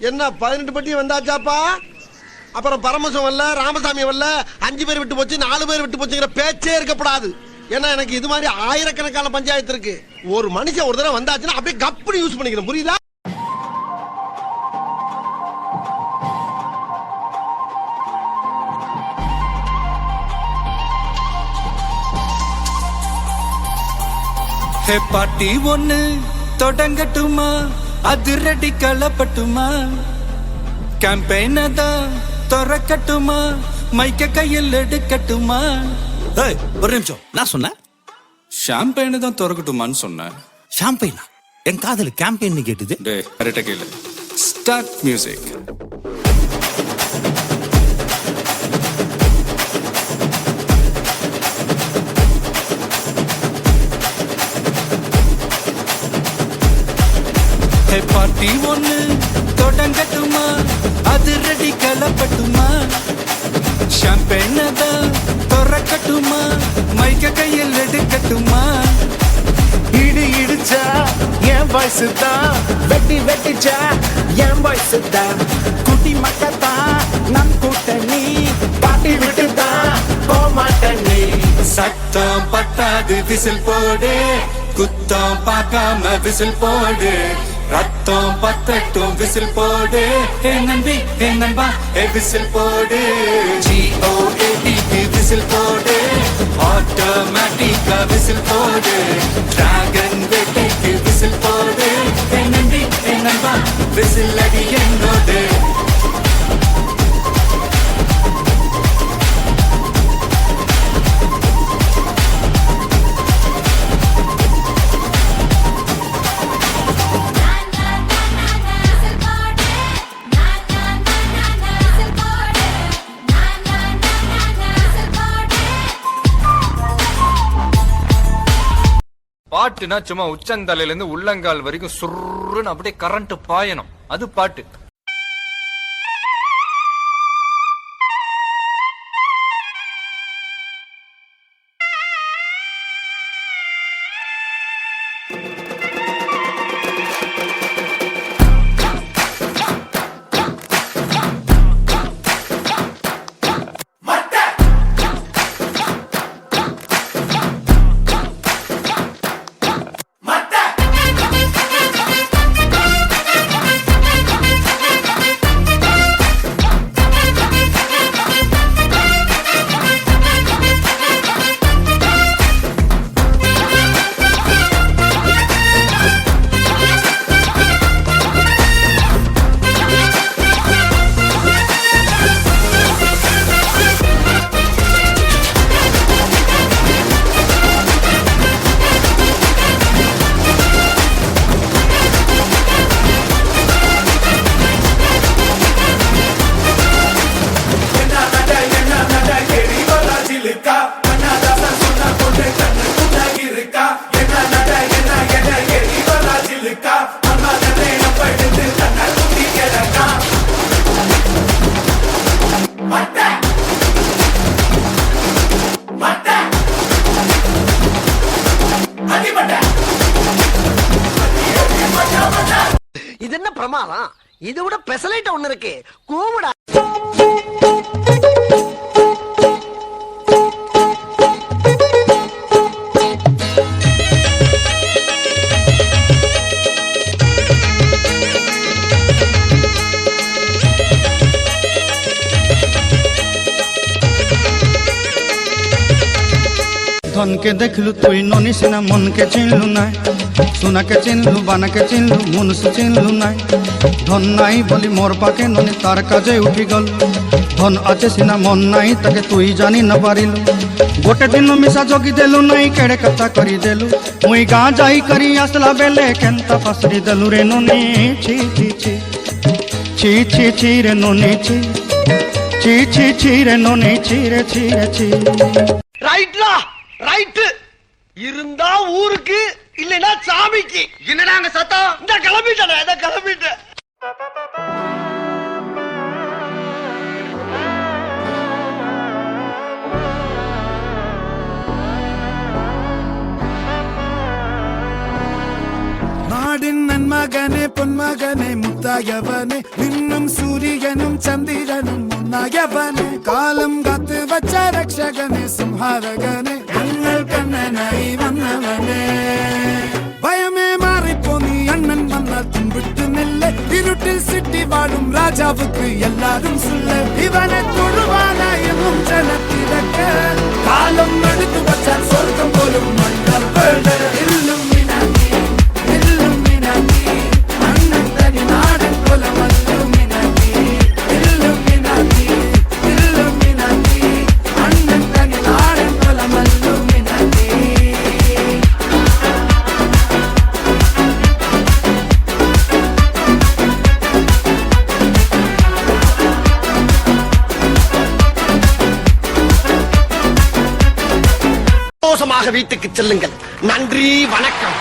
என்ன 18 பட்டி வந்தாச்சாப்பா? அப்புறம் பரமசம் வரல, ராமசாமி வரல, 5 பேர் விட்டு போச்சு, 4 பேர் விட்டு போச்சுங்கிற பேச்சே இருக்கப்படாது. ஏன்னா எனக்கு இது மாதிரி ஆயிரக்கணக்கான பஞ்சாயத்து இருக்கு. ஒரு மனுஷன் ஒரு தடவை வந்தாச்சுன்னா அப்படியே கப்புனு யூஸ் பண்ணிக்கிறேன், புரியுதா? பாட்டி ஒண்ணு தொடங்கட்டுமா, அதிரடி களப்பட்டுமா, கேம்பெயின் தான் திறக்கட்டுமா, மைக்க கையில் எடுக்கட்டுமா. ஒரு நிமிஷம், நான் சொன்னேன் ஷாம்பெயின் தான் திறக்கட்டுமான்னு சொன்னேன். ஷாம்பெயினா? என் காதல் கேம்பெயின் கேட்டுது. டே கரெக்டா கேளு. Start music. பாட்டி ஒண்ணு தொடங்கட்டுமா, அதிரடி களப்பட்டுமா, ஷாம்பெயின் தான் திறக்கட்டுமா, மைக்க கையில் எடுக்கட்டுமா. இடி இடிச்சா என் வாய்ஸ் தான், வெட்டி வெட்டிச்சா என் வாய்ஸ் தான், குட்டி மக்கத்தான் நம் கூட்டணி, பாட்டி விட்டு தான் போமாட்டணி. சத்தம் பட்டாது விசில் போடு, குத்தம் பார்க்காம விசில் போடு, ரத்தம் பத்தட்டும் விசில் போடு, ஏ நம்பி ஏ நண்பா ஏ விசில் போடு, GOATக்கு விசில் போடு, ஆட்டோமேட்டிக்கா விசில் போடு, டிராகன் வேட்டைக்கு விசில் போடு, ஏ நம்பி ஏ நண்பா விசில் அடி என்னோடு. பாட்டுனா சும்மா உச்சந்தலையில இருந்து உள்ளங்கால் வரைக்கும் சுருன்னு அப்படியே கரண்ட் பாயணும், அது பாட்டு. இது என்ன பிரமாதம்? இதை விட பெசலைட் ஒண்ணு இருக்கு, கூவுடா. ধনকে দেখলু তুই ননিস না, মনকে চিনলু নাই, সোনাকে চিনলু বানাকে চিনলু, মনুষ চিনলু নাই। ধন নাই বলি মোর পাকে ননি তার কাজে উঠি গল, ধন আছে সিনা মন নাই তাকে তুই জানি না পারিলু। গোটে দিন মিশা জগি দেলু নাই, কেড়ে কথা করি দেলু, মুই গাঁ যাই করি আসলা বেলে কেনতা পাসরি দেলু রে ননি। ছি ছি ছি ছি ছি ছি রে ননি, ছি ছি ছি ছি রে ননি, ছি রে ছি রে ছি। ரைட்லா ரைட் இருந்தா ஊருக்கு, இல்லைன்னா சாமிக்கு. என்னடா அங்க சத்தம்? இந்த கிளம்பிட்டேன், இதை கிளம்பிட்டேன். நாடின் நன்மகனே பொன்மகனே முத்த உதாயவனே இன்னும் சூரியனும் சந்திரனும் முன்னாயவனே காலம் காத்து வச்ச ரக்ஷகனே சம்ஹாரகனே எங்கள் கண்ணனாய் வந்தவனே பயமே மாறிப்போ நீ அண்ணன் வந்தால் தும்பிட்டு நெல்ல இருட்டில் சிட்டி வாழும் ராஜாவுக்கு எல்லாரும் சொல்ல இவனை தொழுவானா எனும் ஜனத்திலக்க காலம் எடுத்து வச்சால் சொர்க்கம் போலும் மன்னர் வேட இல்லுமினாட்டி இல்லுமினாட்டி அண்ணன் தனி நாடன் போல வல்லுமினாட்டி இல்லுமினாட்டி இல்லுமினாட்டி அண்ணன் தனி நாடன் போல வல்லுமினாட்டி சந்தோஷமாக வீட்டுக்கு செல்லுங்கள். நன்றி, வணக்கம்.